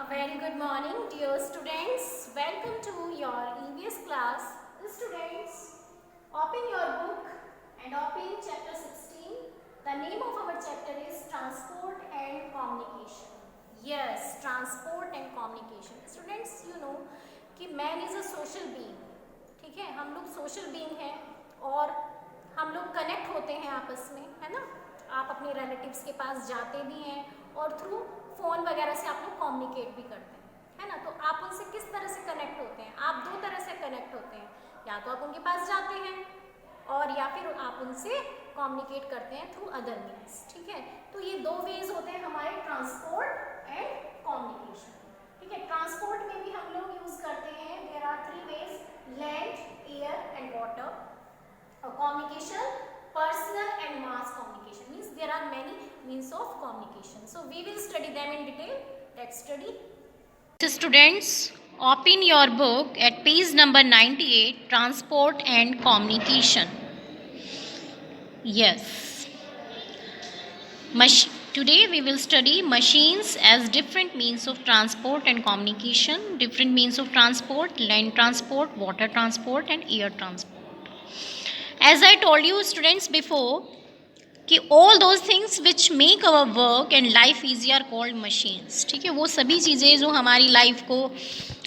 A very good morning, dear students. Welcome to your EVS class. Students, open your book and open chapter 16. The name of our chapter is Transport and Communication. Yes, Transport and Communication. Students, you know कि man is a social being. ठीक है, हम लोग social being हैं और हम लोग connect होते हैं आपस में, है ना। आप अपने रिलेटिव्स के पास जाते भी हैं और थ्रू फ़ोन वगैरह से आप लोग कम्युनिकेट भी करते हैं, है ना। तो आप उनसे किस तरह से कनेक्ट होते हैं? आप दो तरह से कनेक्ट होते हैं, या तो आप उनके पास जाते हैं और या फिर आप उनसे कम्युनिकेट करते हैं थ्रू अदर मीन्स। ठीक है, तो ये दो वेज होते हैं हमारे ट्रांसपोर्ट एंड कम्युनिकेशन। ठीक है, ट्रांसपोर्ट में भी हम लोग यूज़ करते हैं, there are three ways, land, air and water. Communication, personal and mass communication, means there are many means of communication. So we will study them in detail. Let's study. So students, open your book at page number 98, Transport and Communication. Yes. Today we will study machines as different means of transport and communication. Different means of transport: land transport, water transport and air transport. As I told you students before कि all those things which make our work and life easy are called machines. ठीक है, वो सभी चीज़ें जो हमारी life को,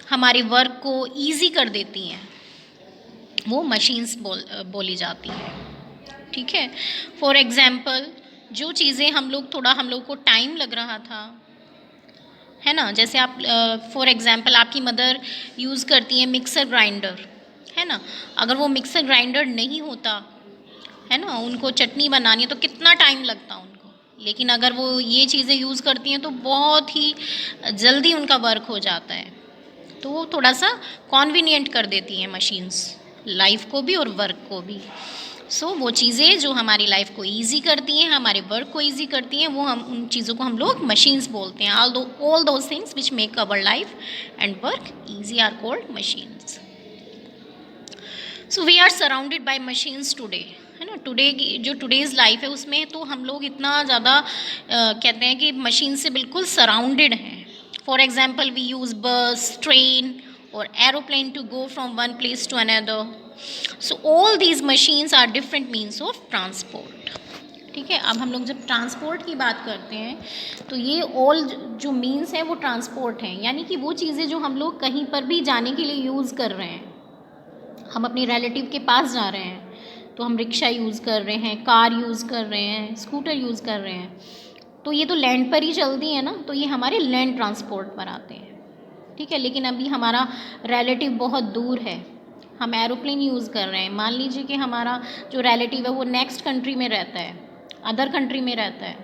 हमारे वर्क को ईजी कर देती हैं, वो मशीन्स बोली जाती हैं। ठीक है, फॉर एग्जाम्पल जो चीज़ें हम लोग को टाइम लग रहा था, है ना, जैसे आप फॉर एग्जाम्पल आपकी मदर यूज़ करती हैं मिक्सर ग्राइंडर, है ना। अगर वो मिक्सर ग्राइंडर नहीं होता, है ना, उनको चटनी बनानी है तो कितना टाइम लगता उनको, लेकिन अगर वो ये चीज़ें यूज़ करती हैं तो बहुत ही जल्दी उनका वर्क हो जाता है। तो वो थोड़ा सा कॉन्वीनियंट कर देती हैं मशीन्स, लाइफ को भी और वर्क को भी। सो वो चीज़ें जो हमारी लाइफ को ईजी करती हैं, हमारे वर्क को ईजी करती हैं, वो हम उन चीज़ों को हम लोग मशीन्स बोलते हैं। All those things which make our life and work easy are called machines. So we are surrounded by machines today, है ना। टुडे की जो टुडेज़ लाइफ है उसमें तो हम लोग इतना ज़्यादा कहते हैं कि मशीन से बिल्कुल सराउंडेड हैं। For example we use bus, train और aeroplane to go from one place to another. So all these machines are different means of transport. ठीक है, अब हम लोग जब ट्रांसपोर्ट की बात करते हैं तो ये ऑल जो मीन्स हैं वो ट्रांसपोर्ट हैं, यानी कि वो चीज़ें जो हम लोग कहीं पर भी जाने के लिए यूज़ कर रहे हैं। हम अपने रिलेटिव के पास जा रहे हैं तो हम रिक्शा यूज़ कर रहे हैं, कार यूज़ कर रहे हैं, स्कूटर यूज़ कर रहे हैं, तो ये तो लैंड पर ही चलती है ना, तो ये हमारे लैंड ट्रांसपोर्ट पर आते हैं। ठीक है, लेकिन अभी हमारा रिलेटिव बहुत दूर है, हम एरोप्लेन यूज़ कर रहे हैं। मान लीजिए कि हमारा जो रिलेटिव है वो नेक्स्ट कंट्री में रहता है, अदर कंट्री में रहता है।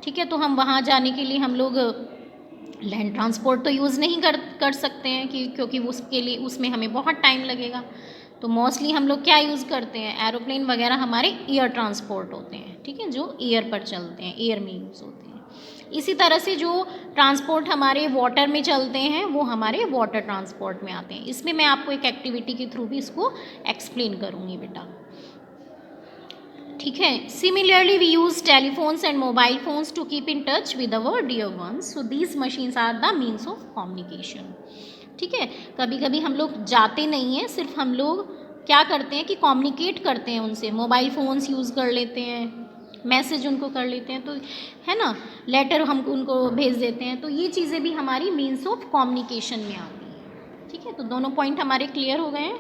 ठीक है, तो हम वहाँ जाने के लिए हम लोग लैंड ट्रांसपोर्ट तो यूज़ नहीं कर सकते हैं क्योंकि उसके लिए उसमें हमें बहुत टाइम लगेगा। तो मोस्टली हम लोग क्या यूज़ करते हैं, एरोप्लेन वगैरह हमारे एयर ट्रांसपोर्ट होते हैं। ठीक है, जो एयर पर चलते हैं, एयर में यूज़ होते हैं। इसी तरह से जो ट्रांसपोर्ट हमारे वाटर में चलते हैं वो हमारे वाटर ट्रांसपोर्ट में आते हैं। इसमें मैं आपको एक एक्टिविटी के थ्रू भी इसको एक्सप्लेन करूँगी बेटा। ठीक है, similarly we use telephones and mobile phones to keep in touch with our dear ones. So these machines are the means of communication. ठीक है, कभी कभी हम लोग जाते नहीं हैं, सिर्फ हम लोग क्या करते हैं कि कम्युनिकेट करते हैं उनसे, मोबाइल फ़ोन्स यूज़ कर लेते हैं, मैसेज उनको कर लेते हैं, तो है ना, लेटर हम उनको भेज देते हैं। तो ये चीज़ें भी हमारी मीन्स ऑफ कम्युनिकेशन में आती हैं। ठीक है, तो दोनों पॉइंट हमारे क्लियर हो गए हैं।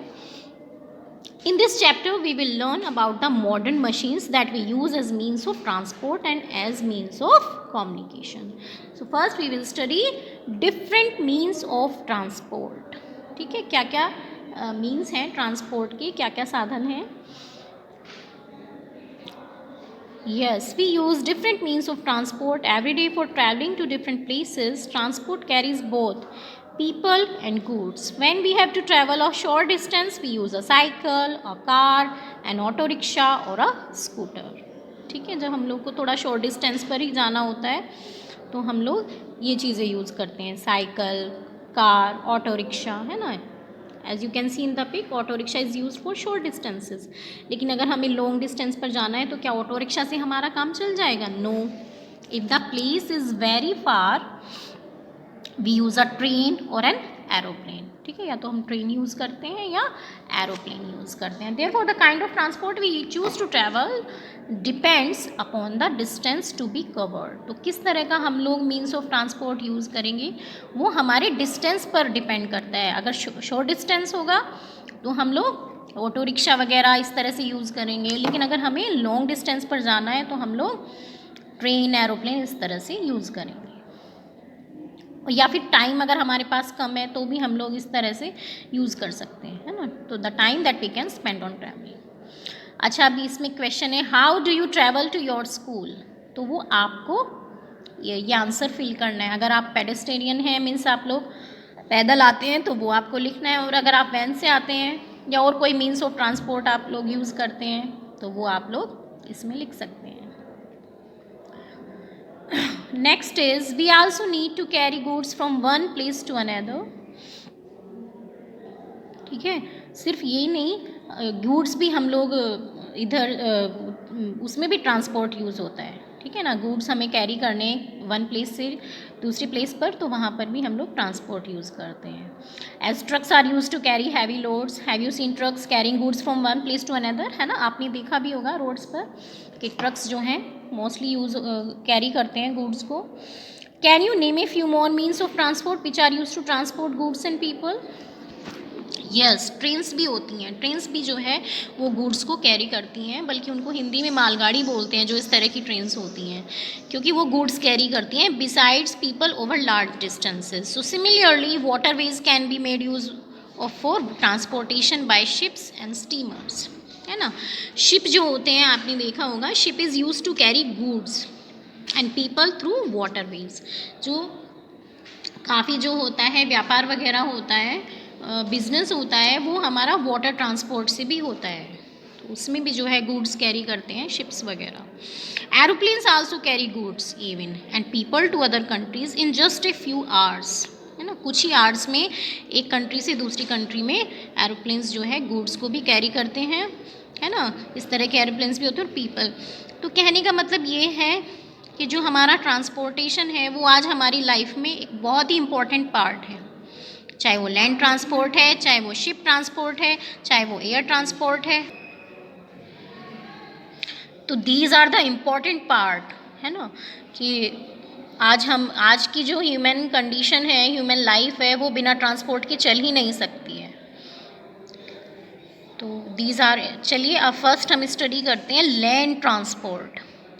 In this chapter, we will learn about the modern machines that we use as means of transport and as means of communication. So first we will study different means of transport. ठीक है, क्या क्या means हैं transport के, क्या क्या साधन हैं? Yes, we use different means of transport every day for traveling to different places. Transport carries both people and goods. When we have to travel a short distance, we use a cycle, a car, an auto rickshaw or a scooter. ठीक है, जब हम लोग को थोड़ा short distance पर ही जाना होता है तो हम लोग ये चीज़ें यूज़ करते हैं, साइकिल, कार, ऑटो रिक्शा, है ना। As you can see in the pic, auto rickshaw is use for short distances. लेकिन अगर हमें लॉन्ग डिस्टेंस पर जाना है तो क्या ऑटो रिक्शा से हमारा काम चल जाएगा? No. If the place is very far we use a train और एन एरोप्लेन, ठीक है, या तो हम ट्रेन यूज़ करते हैं या एरोप्लेन यूज़ करते हैं। Therefore the kind of transport we choose to travel depends upon the distance to be covered. तो किस तरह का हम लोग मीन्स ऑफ ट्रांसपोर्ट यूज़ करेंगे वो हमारे डिस्टेंस पर डिपेंड करता है। अगर शॉर्ट डिस्टेंस होगा तो हम लोग ऑटो रिक्शा वगैरह इस तरह से यूज़ करेंगे, लेकिन अगर हमें लॉन्ग डिस्टेंस पर जाना है तो हम लोग ट्रेन एरोप्लेन इस तरह से यूज़ करेंगे। या फिर टाइम अगर हमारे पास कम है तो भी हम लोग इस तरह से यूज़ कर सकते हैं, है ना। तो the time that we can spend on travelling. अच्छा, अभी इसमें क्वेश्चन है how do you travel to your school. तो वो आपको ये आंसर फिल करना है। अगर आप पेडेस्टेरियन हैं मीन्स आप लोग पैदल आते हैं तो वो आपको लिखना है, और अगर आप वैन से आते हैं या और कोई मीन्स ऑफ ट्रांसपोर्ट आप लोग यूज़ करते हैं तो वो आप लोग इसमें लिख सकते हैं। Next is we also need to carry goods from one place to another, ठीक है। सिर्फ ये नहीं, गुड्स भी हम लोग इधर उसमें भी ट्रांसपोर्ट यूज़ होता है, ठीक है ना। गुड्स हमें कैरी करने वन प्लेस से दूसरी प्लेस पर, तो वहाँ पर भी हम लोग ट्रांसपोर्ट यूज़ करते हैं। As trucks are use to carry heavy loads, have you seen trucks carrying goods from one place to another, है ना। आपने देखा भी होगा रोड्स पर कि ट्रक्स जो हैं मोस्टली यूज़ कैरी करते हैं गुड्स को। Can you name a few more means of transport which are use to transport goods and people. Yes, trains भी होती हैं। ट्रेन्स भी जो है वो गुड्स को कैरी करती हैं, बल्कि उनको हिंदी में मालगाड़ी बोलते हैं जो इस तरह की ट्रेन्स होती हैं, क्योंकि वो गुड्स कैरी करती हैं besides people over large distances. So similarly waterways can be made use of for transportation by ships and steamers, है ना। शिप जो होते हैं आपने देखा होगा, ship is use to carry goods and people through waterways. जो काफ़ी जो होता है व्यापार वगैरह होता है, बिजनेस होता है, वो हमारा वाटर ट्रांसपोर्ट से भी होता है, तो उसमें भी जो है गुड्स कैरी करते हैं शिप्स वगैरह। Aeroplanes also carry goods even and people to other countries in just a few hours, है ना। कुछ ही आवर्स में एक कंट्री से दूसरी कंट्री में एरोप्लेन्स जो है गुड्स को भी कैरी करते हैं, है ना। इस तरह के एरोप्लेन्स भी होते हैं। और पीपल, तो कहने का मतलब ये है कि जो हमारा ट्रांसपोर्टेशन है वो आज हमारी लाइफ में एक बहुत ही इम्पॉर्टेंट पार्ट है, चाहे वो लैंड ट्रांसपोर्ट है, चाहे वो शिप ट्रांसपोर्ट है, चाहे वो एयर ट्रांसपोर्ट है। तो these are the important part, है ना, कि आज की जो ह्यूमन कंडीशन है, ह्यूमन लाइफ है, वो बिना ट्रांसपोर्ट के चल ही नहीं सकती है। तो दीज आर, चलिए अब फर्स्ट हम स्टडी करते हैं land transport.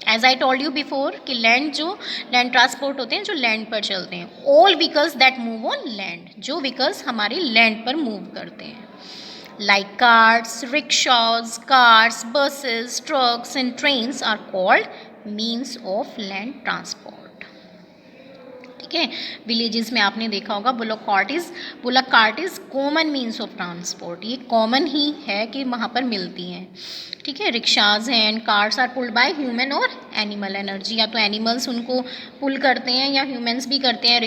As I told you before कि लैंड ट्रांसपोर्ट होते हैं जो लैंड पर चलते हैं। All vehicles that move on land, जो व्हीकल्स हमारे लैंड पर मूव करते हैं, like cars, rickshaws, cars, buses, trucks and trains are called means of land transport, ठीक है। विलेजेस में आपने देखा होगा bullock cart is common means of transport, ये कॉमन ही है कि वहाँ पर मिलती हैं, ठीक है। रिक्शाज हैं and cars are pulled by human और एनिमल एनर्जी, या तो एनिमल्स उनको पुल करते हैं या ह्यूमंस भी करते हैं।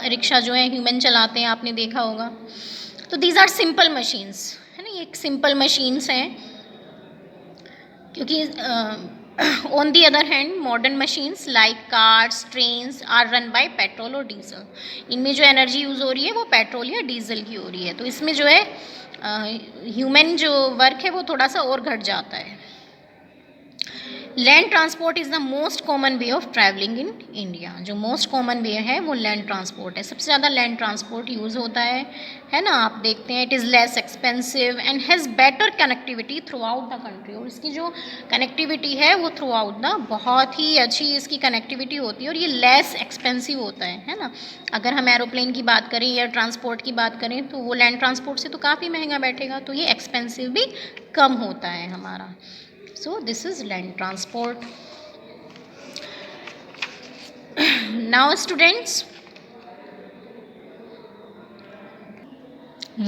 रिक्शा जो है ह्यूमन चलाते हैं, आपने देखा होगा। तो दीज आर सिंपल मशीन्स, है ना, ये एक सिंपल मशीन्स हैं, क्योंकि on the other hand modern machines like cars, trains are run by petrol और डीजल। इनमें जो एनर्जी यूज़ हो रही है वो पेट्रोल या डीजल की हो रही है, तो इसमें जो है ह्यूमन जो वर्क है वो थोड़ा सा और घट जाता है। Land transport is the most common way of travelling in India. जो मोस्ट कॉमन वे है वो लैंड ट्रांसपोर्ट है, सबसे ज़्यादा लैंड ट्रांसपोर्ट यूज़ होता है ना। आप देखते हैं it is less expensive and has better connectivity through out the country, और इसकी जो कनेक्टिविटी है वो थ्रू आउट द बहुत ही अच्छी इसकी कनेक्टिविटी होती है, और ये लेस एक्सपेंसिव होता है ना। अगर हम एरोप्लेन की बात करें, एयर ट्रांसपोर्ट की बात करें, तो वो लैंड ट्रांसपोर्ट से तो काफ़ी महंगा बैठेगा, तो ये एक्सपेंसिव भी कम होता है हमारा। So this is land transport. Now students,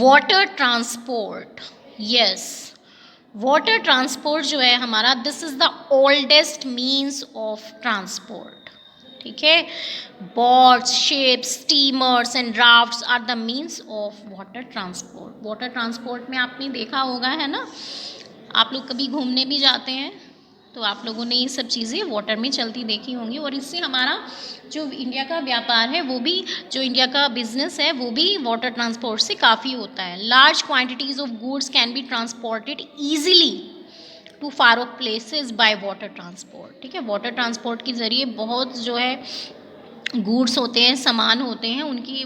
water transport. Yes, water transport जो है हमारा, this is the oldest means of transport, ठीक है। boats, ships, steamers and rafts are the means of water transport. water transport में आपने देखा होगा, है ना, आप लोग कभी घूमने भी जाते हैं तो आप लोगों ने ये सब चीज़ें वाटर में चलती देखी होंगी, और इससे हमारा जो इंडिया का व्यापार है वो भी, जो इंडिया का बिजनेस है वो भी वाटर ट्रांसपोर्ट से काफ़ी होता है. Large quantities of goods can be transported easily to far off places by water transport. ठीक है, वाटर ट्रांसपोर्ट के ज़रिए बहुत जो है गुड्स होते हैं, सामान होते हैं, उनकी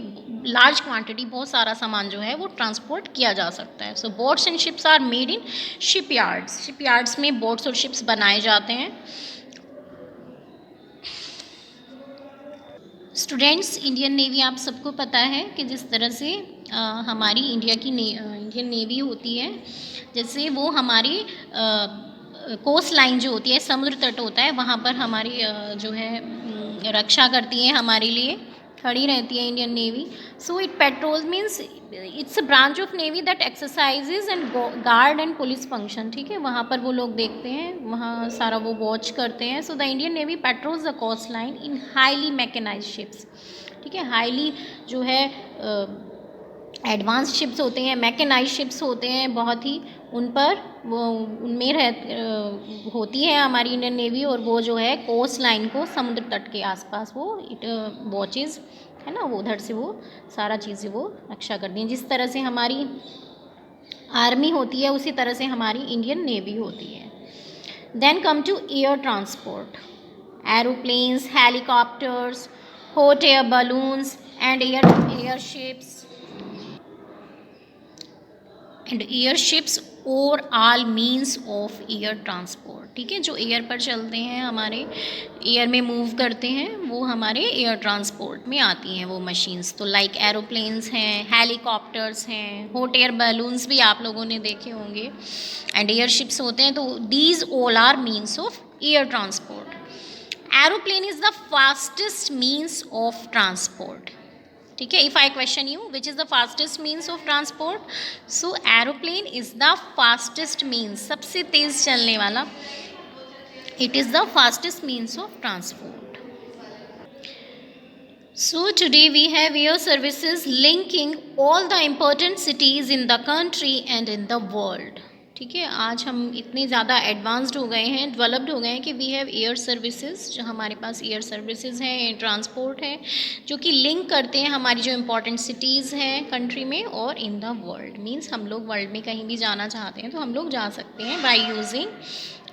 लार्ज क्वांटिटी, बहुत सारा सामान जो है वो ट्रांसपोर्ट किया जा सकता है. So boats and ships are made in shipyards. Shipyards में बोट्स और शिप्स बनाए जाते हैं. स्टूडेंट्स, इंडियन नेवी आप सबको पता है कि जिस तरह से हमारी इंडियन नेवी होती है, जैसे वो हमारी कोस्ट लाइन जो होती है, समुद्र तट होता है, वहाँ पर हमारी जो है रक्षा करती है, हमारे लिए खड़ी रहती है Indian navy. So it petrol means it's a branch of navy that exercises and guard and police function. ठीक है, वहाँ पर वो लोग देखते हैं, वहाँ सारा वो वॉच करते हैं. So the Indian navy patrols the coast line in highly mechanised ships. ठीक है, हाईली जो है एडवांस शिप्स होते हैं, मैकेनाइज शिप्स होते हैं बहुत ही, उन पर वो उनमें होती है हमारी इंडियन नेवी, और वो जो है कोस्ट लाइन को, समुद्र तट के आसपास वो वॉचेस है ना, वो उधर से वो सारा चीज़ें वो रक्षा करती हैं. जिस तरह से हमारी आर्मी होती है उसी तरह से हमारी इंडियन नेवी होती है. Then come to air transport. Aeroplanes, helicopters, hot air balloons and airships and airships और all means of air transport. ठीक है, जो एयर पर चलते हैं, हमारे एयर में मूव करते हैं, वो हमारे एयर ट्रांसपोर्ट में आती हैं वो मशीन्स. तो लाइक एरोप्लेन्स हैं, हेलीकॉप्टर्स हैं, हॉट एयर बैलून्स भी आप लोगों ने देखे होंगे, एंड एयरशिप्स होते हैं. तो these all are means of air transport. Aeroplane is the fastest means of transport. ठीक है, if I question you which is the fastest means of transport, so aeroplane is the fastest means, सबसे तेज़ चलने वाला, it is the fastest means of transport. So today we have air services linking all the important cities in the country and in the world. ठीक है, आज हम इतने ज़्यादा एडवांस्ड हो गए हैं, डेवलप्ड हो गए हैं कि वी हैव एयर सर्विसेज, जो हमारे पास एयर सर्विसेज हैं, एयर ट्रांसपोर्ट है, जो कि लिंक करते हैं हमारी जो इम्पोर्टेंट सिटीज़ हैं कंट्री में और इन द वर्ल्ड. मीन्स हम लोग वर्ल्ड में कहीं भी जाना चाहते हैं तो हम लोग जा सकते हैं by using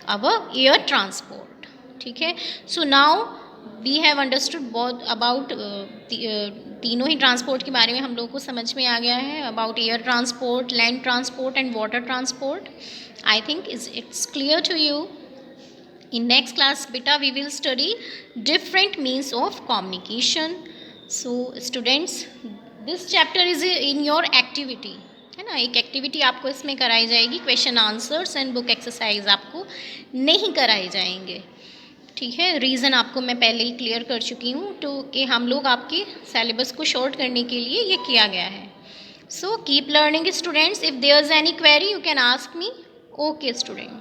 our air transport. ठीक है, so now we have understood बहुत अबाउट तीनों ही ट्रांसपोर्ट के बारे में हम लोग को समझ में आ गया है, about air transport, land transport and water transport. I think it's clear to you. In next class बेटा we will study different means of communication. So students, this chapter is in your activity, है ना, एक activity आपको इसमें कराई जाएगी. Question answers and book exercise आपको नहीं कराए जाएंगे. ठीक है, रीज़न आपको मैं पहले ही क्लियर कर चुकी हूँ, तो कि हम लोग आपके सिलेबस को शॉर्ट करने के लिए ये किया गया है. So keep learning students. If there is any query you can ask me. Okay students.